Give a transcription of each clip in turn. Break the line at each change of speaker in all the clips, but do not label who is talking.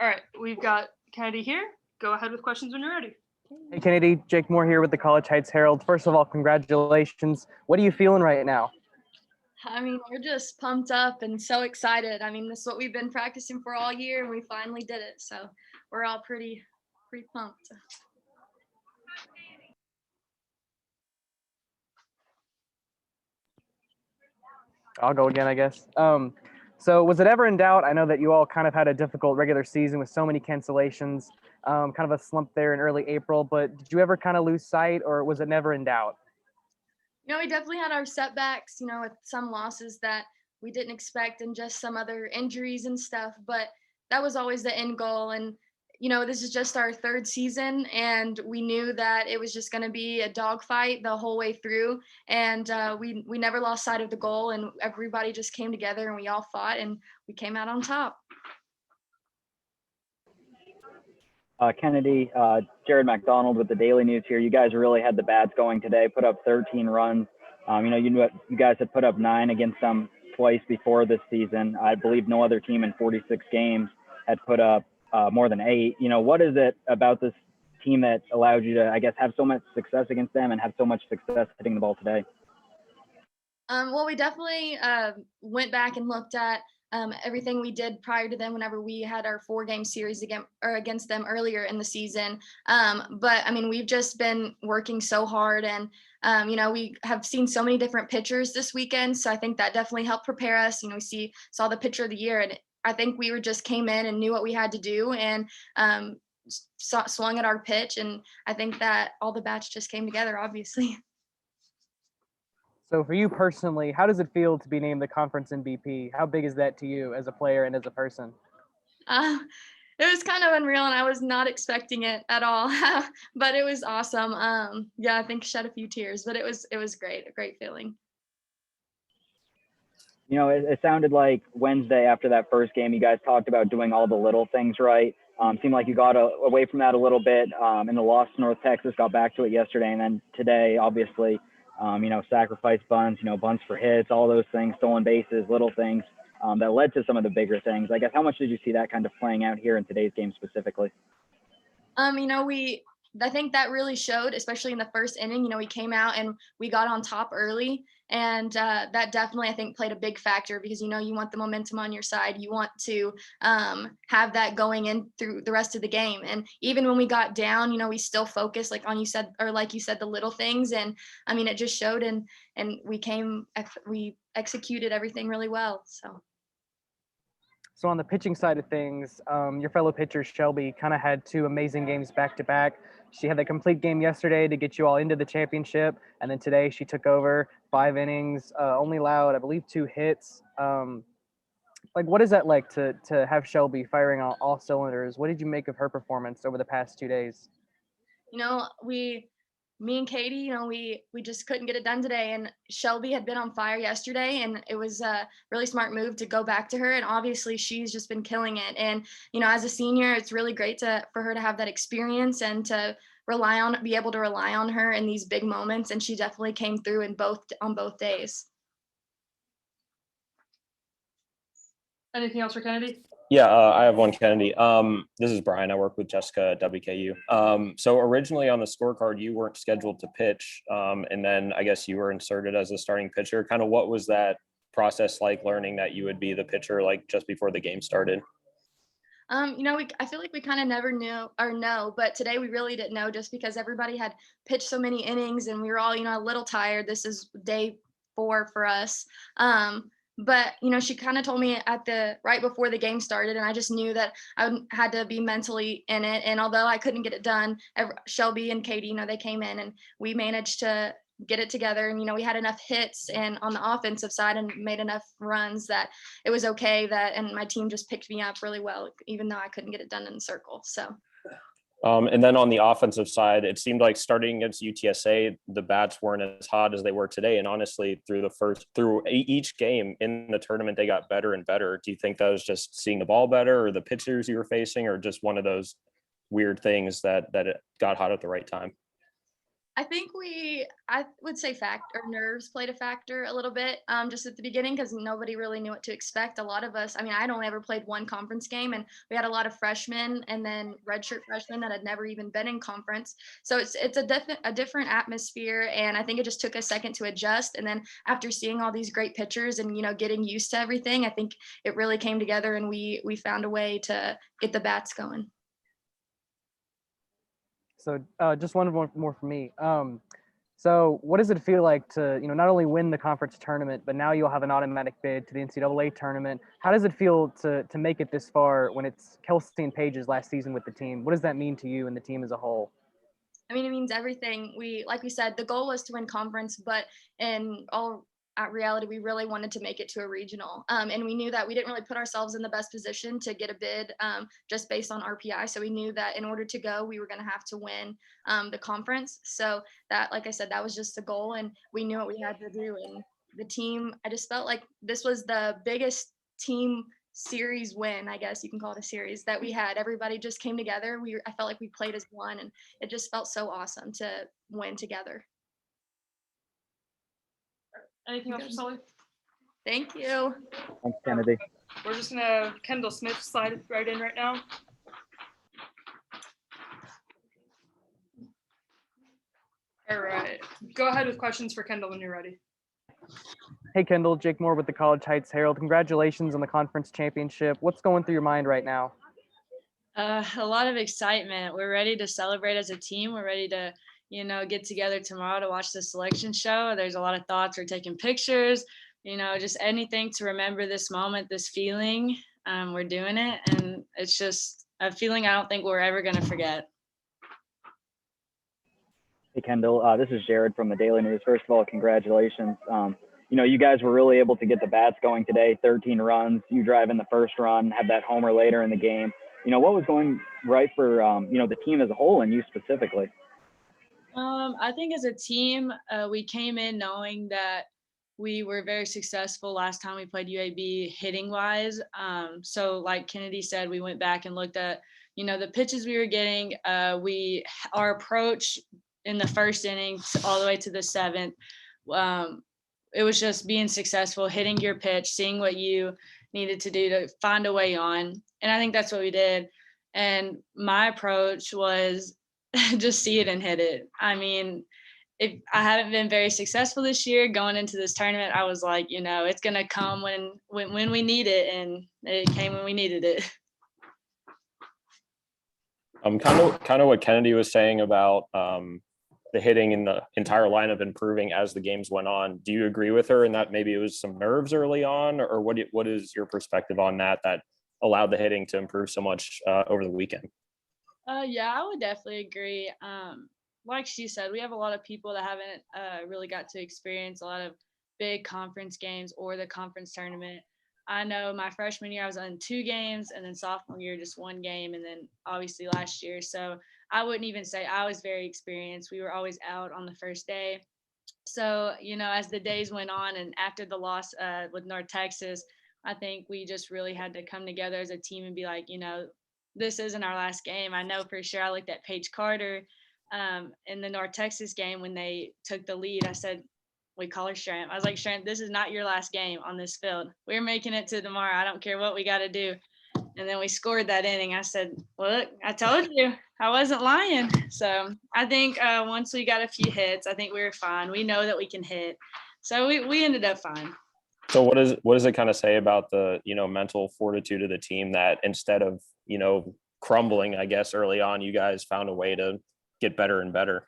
All right, we've got Kennedy here. Go ahead with questions when you're ready.
Hey, Kennedy, Jake Moore here with the College Heights Herald. First of all, congratulations. What are you feeling right now?
I mean, we're just pumped up and so excited. I mean, this is what we've been practicing for all year, and we finally did it. So we're all pretty pumped.
I'll go again, I guess. So was it ever in doubt? I know that you all kind of had a difficult regular season with so many cancellations, kind of a slump there in early April, but did you ever kind of lose sight, or was it never in doubt?
We definitely had our setbacks, with some losses that we didn't expect and just some other injuries and stuff, but that was always the end goal. And, this is just our third season, and we knew that it was just going to be a dogfight the whole way through. And we never lost sight of the goal, and everybody just came together and we all fought and we came out on top.
Kennedy, Jared McDonald with the Daily News here. You guys really had the bats going today, put up 13 runs. You guys had put up 9 against them twice before this season. I believe no other team in 46 games had put up more than 8. What is it about this team that allowed you to, I guess, have so much success against them and have so much success hitting the ball today?
Well, we definitely went back and looked at everything we did prior to them whenever we had our 4-game series against them earlier in the season. But I mean, we've just been working so hard, and we have seen so many different pitchers this weekend. So I think that definitely helped prepare us. We saw the pitcher of the year, and I think we just came in and knew what we had to do and swung at our pitch. And I think that all the bats just came together, obviously.
So for you personally, how does it feel to be named the conference MVP? How big is that to you as a player and as a person?
It was kind of unreal, and I was not expecting it at all, but it was awesome. I think shed a few tears, but it was great, a great feeling.
It sounded like Wednesday after that first game, you guys talked about doing all the little things right. Seemed like you got away from that a little bit in the loss to North Texas, got back to it yesterday, and then today, obviously, sacrifice bunts, bunts for hits, all those things, stolen bases, little things that led to some of the bigger things. I guess, how much did you see that kind of playing out here in today's game specifically?
I think that really showed, especially in the first inning. We came out and we got on top early, and that definitely, I think, played a big factor because, you want the momentum on your side. You want to have that going in through the rest of the game. And even when we got down, we still focused like you said, the little things. And I mean, it just showed, and we executed everything really well.
So on the pitching side of things, your fellow pitcher, Shelby, kind of had 2 amazing games back-to-back. She had the complete game yesterday to get you all into the championship, and then today she took over 5 innings, only allowed, I believe, 2 hits. What is that like to have Shelby firing on all cylinders? What did you make of her performance over the past 2 days?
Me and Katie, we just couldn't get it done today. And Shelby had been on fire yesterday, and it was a really smart move to go back to her. And obviously she's just been killing it. And, as a senior, it's really great for her to have that experience and to be able to rely on her in these big moments. And she definitely came through on both days.
Anything else for Kennedy?
Yeah, I have one, Kennedy. This is Brian. I work with Jessica at WKU. So originally on the scorecard, you weren't scheduled to pitch, and then I guess you were inserted as a starting pitcher. Kind of what was that process like, learning that you would be the pitcher like just before the game started?
I feel like we kind of never knew or know, but today we really didn't know just because everybody had pitched so many innings and we were all, a little tired. This is day 4 for us. But, she kind of told me right before the game started, and I just knew that I had to be mentally in it. And although I couldn't get it done, Shelby and Katie, they came in and we managed to get it together. And, we had enough hits and on the offensive side and made enough runs that it was okay and my team just picked me up really well, even though I couldn't get it done in the circle. So.
And then on the offensive side, it seemed like starting against UTSA, the bats weren't as hot as they were today. And honestly, through each game in the tournament, they got better and better. Do you think that was just seeing the ball better, or the pitchers you were facing, or just one of those weird things that it got hot at the right time?
I think I would say nerves played a factor a little bit, just at the beginning because nobody really knew what to expect. A lot of us, I mean, I'd only ever played one conference game, and we had a lot of freshmen and then redshirt freshmen that had never even been in conference. So it's a different atmosphere, and I think it just took a second to adjust. And then after seeing all these great pictures and getting used to everything, I think it really came together, and we found a way to get the bats going.
So just one more for me. So what does it feel like to, not only win the conference tournament, but now you'll have an automatic bid to the NCAA tournament? How does it feel to make it this far when it's Kelsey and Paige's last season with the team? What does that mean to you and the team as a whole?
I mean, it means everything. Like we said, the goal was to win conference, but in all reality, we really wanted to make it to a regional. And we knew that we didn't really put ourselves in the best position to get a bid just based on RPI. So we knew that in order to go, we were going to have to win the conference. So that, like I said, that was just the goal, and we knew what we had to do. And the team, I just felt like this was the biggest team series win, I guess you can call it a series, that we had. Everybody just came together. I felt like we played as one, and it just felt so awesome to win together.
Anything else for Sully?
Thank you.
Thanks, Kennedy.
We're just gonna Kendall Smith slide right in right now. All right, go ahead with questions for Kendall when you're ready.
Hey, Kendall, Jake Moore with the College Heights Herald. Congratulations on the conference championship. What's going through your mind right now?
A lot of excitement. We're ready to celebrate as a team. We're ready to, get together tomorrow to watch the selection show. There's a lot of thoughts. We're taking pictures, just anything to remember this moment, this feeling. We're doing it. And it's just a feeling I don't think we're ever going to forget.
Hey, Kendall, this is Jared from the Daily News. First of all, congratulations. You guys were really able to get the bats going today, 13 runs. You drive in the first run, have that homer later in the game. What was going right for, the team as a whole and you specifically?
I think as a team, we came in knowing that we were very successful last time we played UAB hitting wise. So like Kennedy said, we went back and looked at, the pitches we were getting. Our approach in the first inning all the way to the seventh, it was just being successful, hitting your pitch, seeing what you needed to do to find a way on. And I think that's what we did. And my approach was just see it and hit it. I mean, if I haven't been very successful this year going into this tournament, I was like, it's going to come when we need it. And it came when we needed it.
Kind of what Kennedy was saying about the hitting in the entire lineup improving as the games went on. Do you agree with her in that maybe it was some nerves early on, or what is your perspective on that allowed the hitting to improve so much over the weekend?
Yeah, I would definitely agree. Like she said, we have a lot of people that haven't really got to experience a lot of big conference games or the conference tournament. I know my freshman year I was on 2 games, and then sophomore year just 1 game, and then obviously last year. So I wouldn't even say I was very experienced. We were always out on the first day. So, as the days went on and after the loss with North Texas, I think we just really had to come together as a team and be like, this isn't our last game. I know for sure. I looked at Paige Carter in the North Texas game when they took the lead. I said, we call her Shrimp. I was like, Shrimp, this is not your last game on this field. We're making it to tomorrow. I don't care what we got to do. And then we scored that inning. I said, look, I told you I wasn't lying. So I think once we got a few hits, I think we were fine. We know that we can hit. So we ended up fine.
So what does it kind of say about the, mental fortitude of the team that instead of, crumbling, I guess, early on, you guys found a way to get better and better?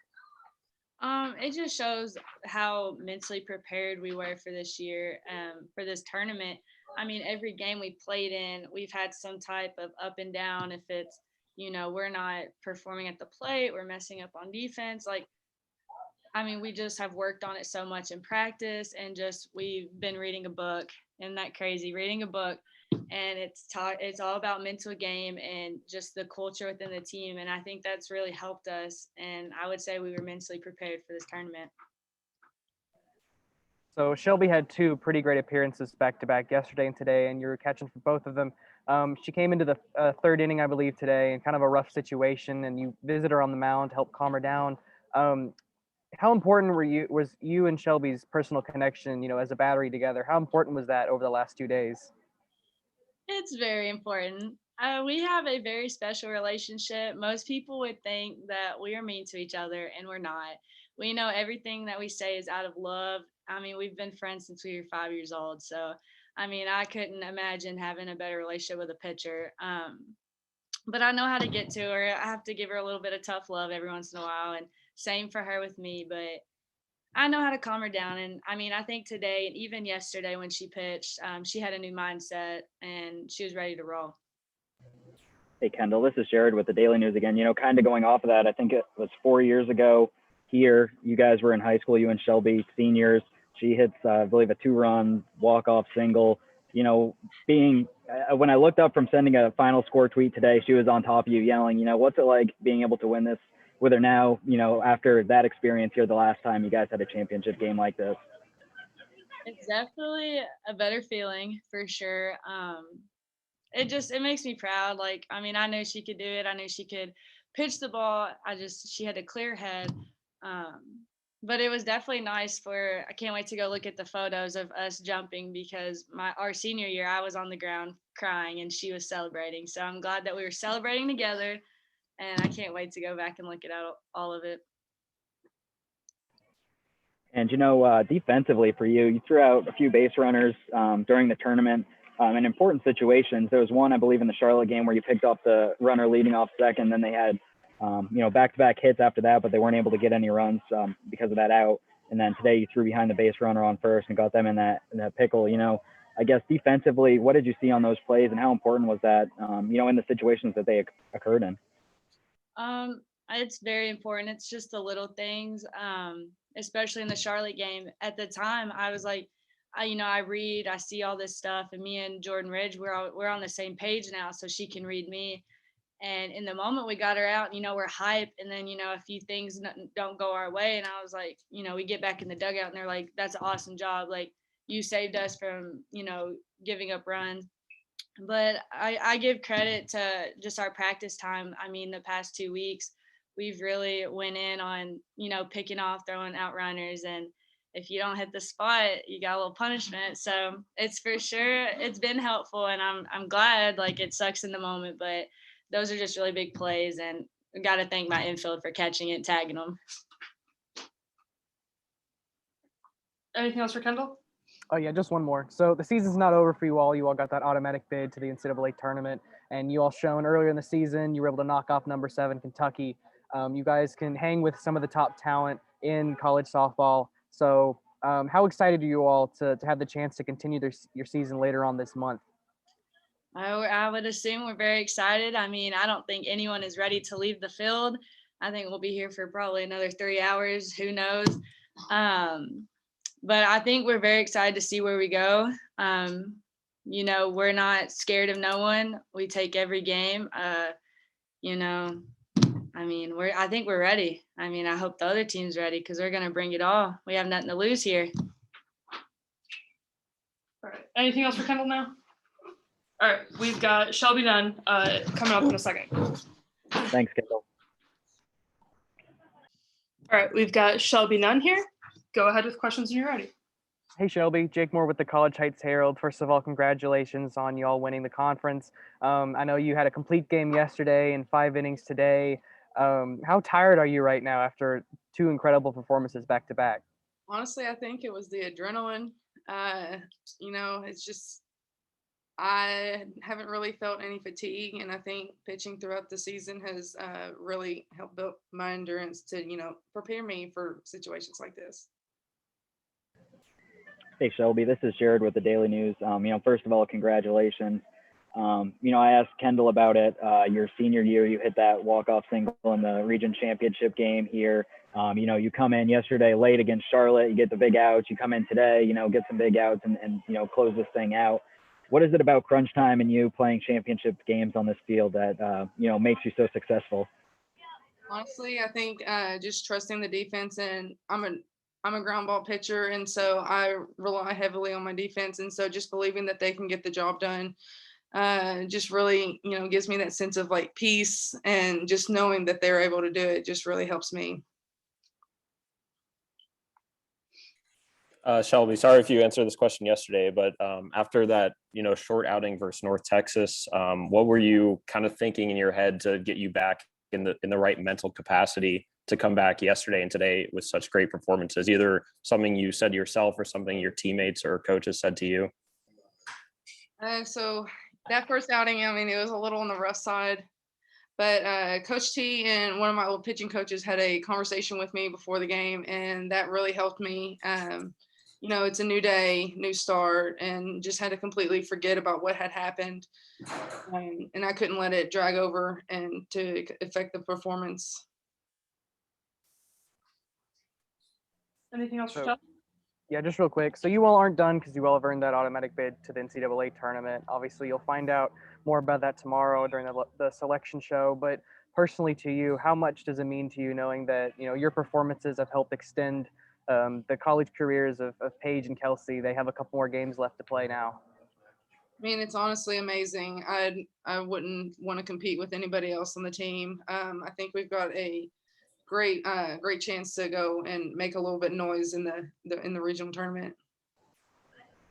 It just shows how mentally prepared we were for this year, for this tournament. I mean, every game we played in, we've had some type of up and down. If it's, we're not performing at the plate, we're messing up on defense. We just have worked on it so much in practice, and just we've been reading a book. Isn't that crazy? Reading a book, and it's all about mental game and just the culture within the team. And I think that's really helped us. And I would say we were mentally prepared for this tournament.
So Shelby had 2 pretty great appearances back-to-back yesterday and today, and you were catching for both of them. She came into the 3rd inning, I believe, today in kind of a rough situation, and you visited her on the mound to help calm her down. How important was you and Shelby's personal connection, as a battery together? How important was that over the last 2 days?
It's very important. We have a very special relationship. Most people would think that we are mean to each other, and we're not. We know everything that we say is out of love. I mean, we've been friends since we were 5 years old. So, I mean, I couldn't imagine having a better relationship with a pitcher. But I know how to get to her. I have to give her a little bit of tough love every once in a while, and same for her with me. But I know how to calm her down. And I mean, I think today and even yesterday when she pitched, she had a new mindset and she was ready to roll.
Hey, Kendall, this is Jared with the Daily News again. Kind of going off of that, I think it was 4 years ago here. You guys were in high school, you and Shelby, seniors. She hits, I believe, a 2-run walk-off single. Being when I looked up from sending a final score tweet today, she was on top of you yelling, what's it like being able to win this with her now, after that experience here the last time you guys had a championship game like this?
It's definitely a better feeling for sure. It makes me proud. Like, I mean, I knew she could do it. I knew she could pitch the ball. She had a clear head. But it was definitely nice I can't wait to go look at the photos of us jumping because our senior year, I was on the ground crying and she was celebrating. So I'm glad that we were celebrating together, and I can't wait to go back and look at all of it.
And, defensively for you threw out a few base runners during the tournament in important situations. There was one, I believe, in the Charlotte game where you picked up the runner leading off second. Then they had, back-to-back hits after that, but they weren't able to get any runs because of that out. And then today you threw behind the base runner on first and got them in that pickle. I guess defensively, what did you see on those plays, and how important was that, in the situations that they occurred in?
It's very important. It's just the little things, especially in the Charlotte game. At the time, I was like, I read, I see all this stuff, and me and Jordan Ridge, we're on the same page now, so she can read me. And in the moment we got her out, we're hype, and then a few things don't go our way, and I was like, we get back in the dugout, and they're like, "That's an awesome job. Like, you saved us from giving up runs." But I give credit to just our practice time. I mean, the past 2 weeks, we've really went in on, picking off, throwing out runners. And if you don't hit the spot, you got a little punishment. So it's for sure, it's been helpful. And I'm glad, like, it sucks in the moment, but those are just really big plays. And I got to thank my infield for catching it, tagging them.
Anything else for Kendall?
Oh yeah, just one more. So the season's not over for you all. You all got that automatic bid to the NCAA tournament, and you all shown earlier in the season you were able to knock off number 7 Kentucky. You guys can hang with some of the top talent in college softball. So how excited are you all to have the chance to continue your season later on this month?
I would assume we're very excited. I mean, I don't think anyone is ready to leave the field. I think we'll be here for probably another 3 hours. Who knows? But I think we're very excited to see where we go. We're not scared of no one. We take every game. I think we're ready. I mean, I hope the other team's ready because we're going to bring it all. We have nothing to lose here.
All right. Anything else for Kendall now? All right. We've got Shelby Nunn coming up in a second.
Thanks, Kendall.
All right. We've got Shelby Nunn here. Go ahead with questions when you're ready.
Hey, Shelby. Jake Moore with the College Heights Herald. First of all, congratulations on you all winning the conference. I know you had a complete game yesterday and 5 innings today. How tired are you right now after 2 incredible performances back to back?
Honestly, I think it was the adrenaline. It's just I haven't really felt any fatigue, and I think pitching throughout the season has really helped build my endurance to, prepare me for situations like this.
Hey, Shelby, this is Jared with the Daily News. First of all, congratulations. I asked Kendall about it. Your senior year, you hit that walk-off single in the region championship game here. You come in yesterday late against Charlotte, you get the big outs. You come in today, get some big outs and close this thing out. What is it about crunch time and you playing championship games on this field that, makes you so successful?
Honestly, I think just trusting the defense, and I'm a ground ball pitcher, and so I rely heavily on my defense, and so just believing that they can get the job done just really, gives me that sense of like peace, and just knowing that they're able to do it just really helps me.
Shelby, sorry if you answered this question yesterday, but after that, short outing versus North Texas, what were you kind of thinking in your head to get you back in the right mental capacity to come back yesterday and today with such great performances? Either something you said to yourself or something your teammates or coaches said to you.
So that first outing, I mean, it was a little on the rough side, but Coach T and one of my old pitching coaches had a conversation with me before the game, and that really helped me. It's a new day, new start, and just had to completely forget about what had happened. And I couldn't let it drag over and to affect the performance.
Anything else for
So-
Chuck?
Yeah, just real quick. So you all aren't done because you all have earned that automatic bid to the NCAA tournament. Obviously, you'll find out more about that tomorrow during the selection show. But personally to you, how much does it mean to you knowing that, your performances have helped extend the college careers of Paige and Kelsey? They have a couple more games left to play now.
I mean, it's honestly amazing. I wouldn't want to compete with anybody else on the team. I think we've got a great chance to go and make a little bit of noise in the regional tournament.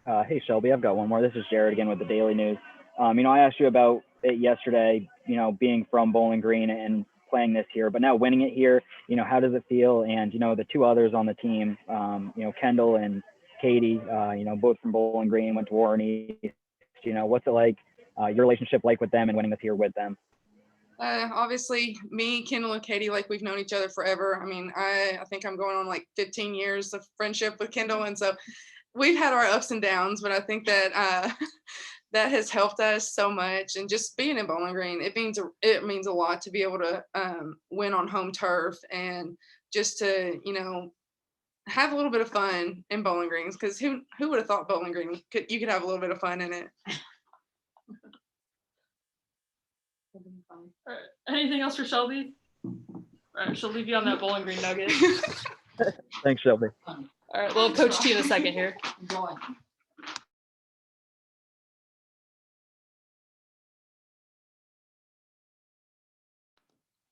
Hey, Shelby, I've got one more. This is Jared again with the Daily News. I asked you about it yesterday, being from Bowling Green and playing this here, but now winning it here, how does it feel? And, the two others on the team, Kendall and Katie, both from Bowling Green, went to Warren East. What's it like, your relationship like with them and winning this here with them?
Obviously, me, Kendall, and Katie, like we've known each other forever. I mean, I think I'm going on like 15 years of friendship with Kendall, and so we've had our ups and downs. But I think that that has helped us so much. And just being in Bowling Green, it means a lot to be able to win on home turf and just to have a little bit of fun in Bowling Green. Because who would have thought Bowling Green you could have a little bit of fun in it?
All right. Anything else for Shelby? All right, she'll leave you on that Bowling Green nugget.
Thanks, Shelby.
All right, we'll have Coach T in a second here.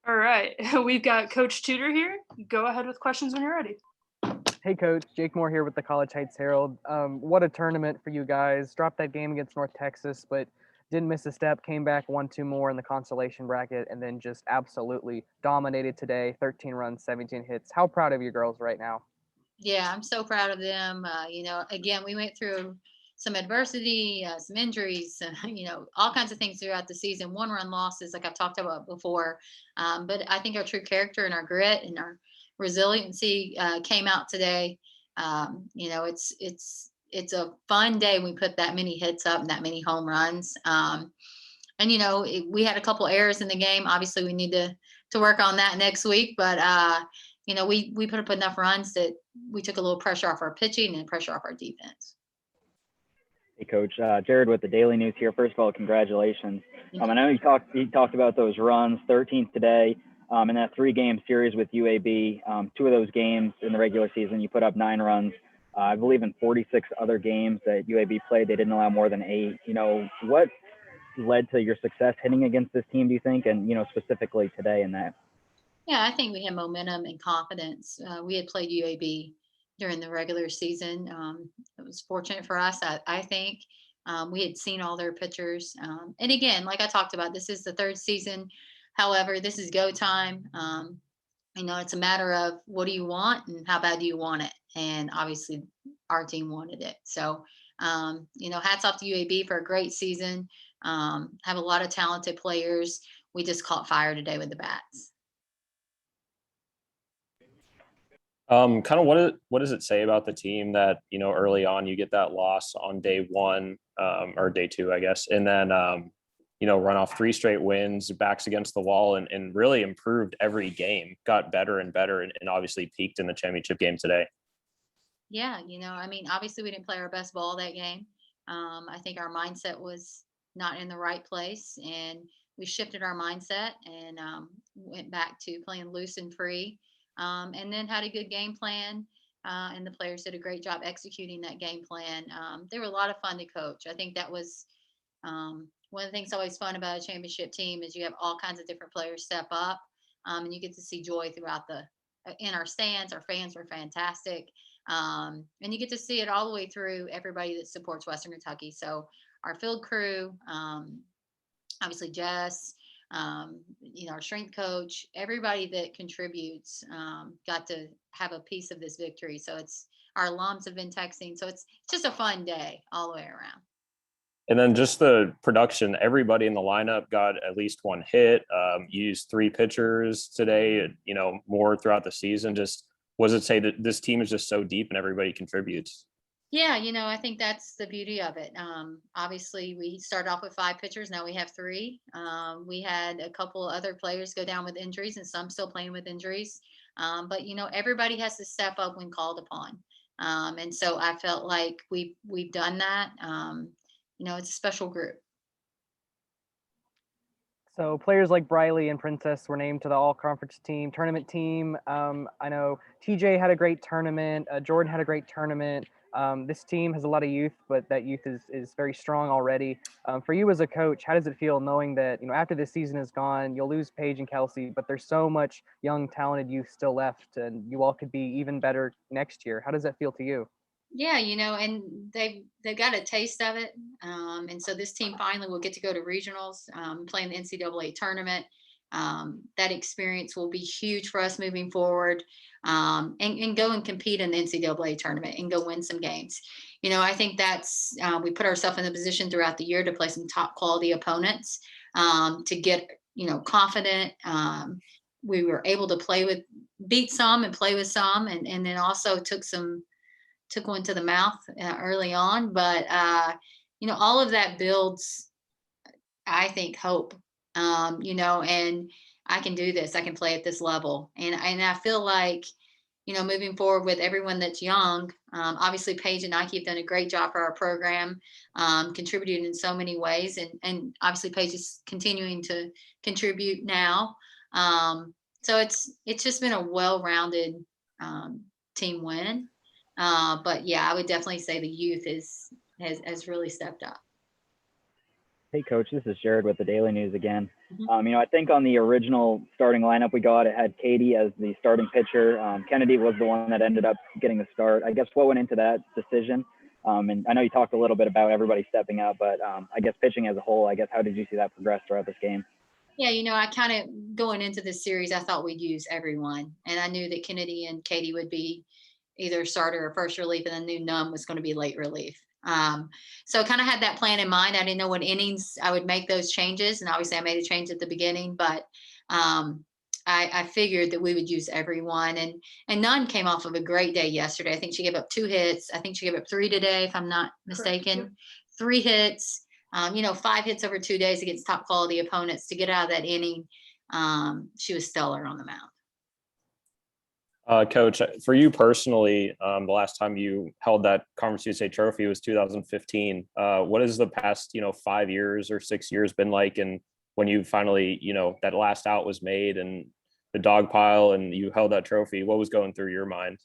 All right, we've got Coach Tudor here. Go ahead with questions when you're ready.
Hey, Coach. Jake Moore here with the College Heights Herald. What a tournament for you guys. Dropped that game against North Texas, but didn't miss a step, came back 1-2 more in the consolation bracket, and then just absolutely dominated today. 13 runs, 17 hits. How proud of you girls right now?
Yeah, I'm so proud of them. Again, we went through some adversity, some injuries, all kinds of things throughout the season. 1-run losses, like I've talked about before. But I think our true character and our grit and our resiliency came out today. It's a fun day. We put that many hits up and that many home runs. We had a couple errors in the game. Obviously, we need to work on that next week. But we put up enough runs that we took a little pressure off our pitching and pressure off our defense.
Hey, Coach. Jared with the Daily News here. First of all, congratulations. I know you talked about those runs, 13 today, in that 3-game series with UAB. 2 of those games in the regular season, you put up 9 runs. I believe in 46 other games that UAB played, they didn't allow more than 8. What led to your success hitting against this team, do you think? And, specifically today in that?
Yeah, I think we had momentum and confidence. We had played UAB during the regular season. It was fortunate for us, I think. We had seen all their pitchers. And again, like I talked about, this is the 3rd season. However, this is go time. It's a matter of what do you want and how bad do you want it? And obviously our team wanted it. So, hats off to UAB for a great season. Have a lot of talented players. We just caught fire today with the bats.
Kind of what does it say about the team that, early on you get that loss on day 1 or day 2, I guess, and then, run off 3 straight wins, backs against the wall, and really improved every game, got better and better, and obviously peaked in the championship game today.
Yeah, obviously we didn't play our best ball that game. I think our mindset was not in the right place, and we shifted our mindset and went back to playing loose and free, and then had a good game plan, and the players did a great job executing that game plan. They were a lot of fun to coach. I think that was one of the things always fun about a championship team is you have all kinds of different players step up, and you get to see joy throughout in our stands. Our fans were fantastic. And you get to see it all the way through everybody that supports Western Kentucky. So our field crew, obviously Jess, our strength coach, everybody that contributes got to have a piece of this victory. So it's our alums have been texting. So it's just a fun day all the way around.
And then just the production, everybody in the lineup got at least one hit. You used 3 pitchers today, more throughout the season. Just what does it say that this team is just so deep and everybody contributes?
Yeah, I think that's the beauty of it. Obviously, we started off with 5 pitchers. Now we have 3. We had a couple other players go down with injuries, and some still playing with injuries. But everybody has to step up when called upon. And so I felt like we've done that. It's a special group.
So players like Briley and Princess were named to the all-conference tournament team. I know TJ had a great tournament. Jordan had a great tournament. This team has a lot of youth, but that youth is very strong already. For you as a coach, how does it feel knowing that, after this season is gone, you'll lose Paige and Kelsey, but there's so much young, talented youth still left, and you all could be even better next year? How does that feel to you?
Yeah, and they've got a taste of it. And so this team finally will get to go to regionals, play in the NCAA tournament. That experience will be huge for us moving forward, and go and compete in the NCAA tournament and go win some games. I think that's we put ourselves in a position throughout the year to play some top quality opponents, to get confident. We were able to beat some and play with some, and then also took one to the mouth early on. But all of that builds, I think, hope. And I can do this. I can play at this level, and I feel like moving forward with everyone that's young. Obviously, Paige and Nike have done a great job for our program, contributed in so many ways, and obviously Paige is continuing to contribute now. So it's just been a well-rounded team win. But yeah, I would definitely say the youth has really stepped up.
Hey, Coach, this is Jared with the Daily News again. I think on the original starting lineup we got, it had Katie as the starting pitcher. Kennedy was the one that ended up getting the start. I guess what went into that decision? And I know you talked a little bit about everybody stepping up, but I guess pitching as a whole, I guess, how did you see that progress throughout this game?
Yeah, I kind of going into this series, I thought we'd use everyone. And I knew that Kennedy and Katie would be either starter or first relief, and I knew Nunn was going to be late relief. So I kind of had that plan in mind. I didn't know what innings I would make those changes. And obviously I made a change at the beginning, but I figured that we would use everyone. And Nunn came off of a great day yesterday. I think she gave up 2 hits. I think she gave up 3 today, if I'm not mistaken.
Correct.
3 hits, 5 hits over 2 days against top quality opponents to get out of that inning. She was stellar on the mound.
Coach, for you personally, the last time you held that Conference USA trophy was 2015. What has the past, 5 years or 6 years been like? And when you finally, that last out was made and the dog pile and you held that trophy, what was going through your mind?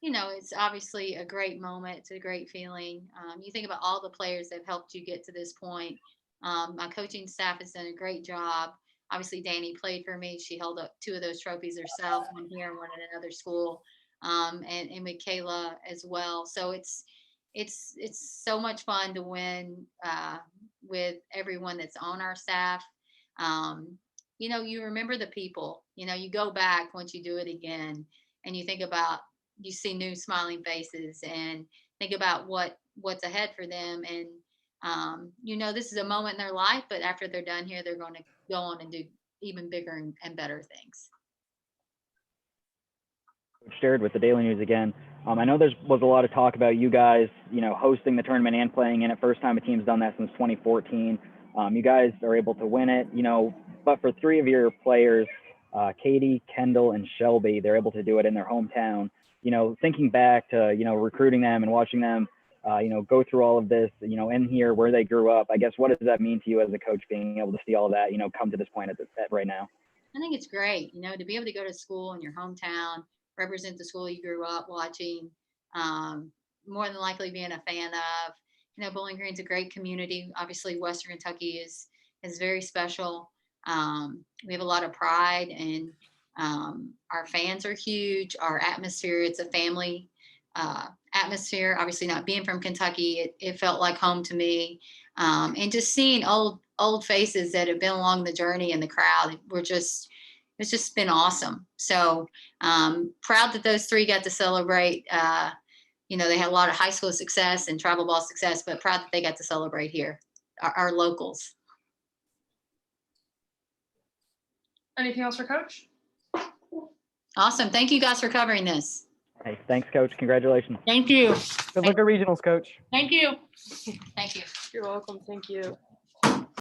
It's obviously a great moment. It's a great feeling. You think about all the players that have helped you get to this point. My coaching staff has done a great job. Obviously, Danny played for me. She held up 2 of those trophies herself, one here and one at another school, and with Kayla as well. So it's so much fun to win with everyone that's on our staff. You remember the people. You go back once you do it again, and you think about, you see new smiling faces, and think about what's ahead for them. And this is a moment in their life, but after they're done here, they're going to go on and do even bigger and better things.
Coach Jared with the Daily News again. I know there was a lot of talk about you guys, hosting the tournament and playing in it. First time a team's done that since 2014. You guys are able to win it, but for 3 of your players, Katie, Kendall, and Shelby, they're able to do it in their hometown. Thinking back to, recruiting them and watching them, go through all of this, in here where they grew up, I guess, what does that mean to you as a coach, being able to see all that, come to this point at right now?
I think it's great, to be able to go to school in your hometown, represent the school you grew up watching, more than likely being a fan of. Bowling Green's a great community. Obviously, Western Kentucky is very special. We have a lot of pride, and our fans are huge. Our atmosphere, it's a family atmosphere. Obviously, not being from Kentucky, it felt like home to me. And just seeing old faces that have been along the journey in the crowd it's just been awesome. So proud that those three got to celebrate. They had a lot of high school success and travel ball success, but proud that they got to celebrate here, our locals.
Anything else for Coach?
Awesome. Thank you guys for covering this.
Hey, thanks, Coach. Congratulations.
Thank you.
Good luck at regionals, Coach.
Thank you. Thank you.
You're welcome. Thank you.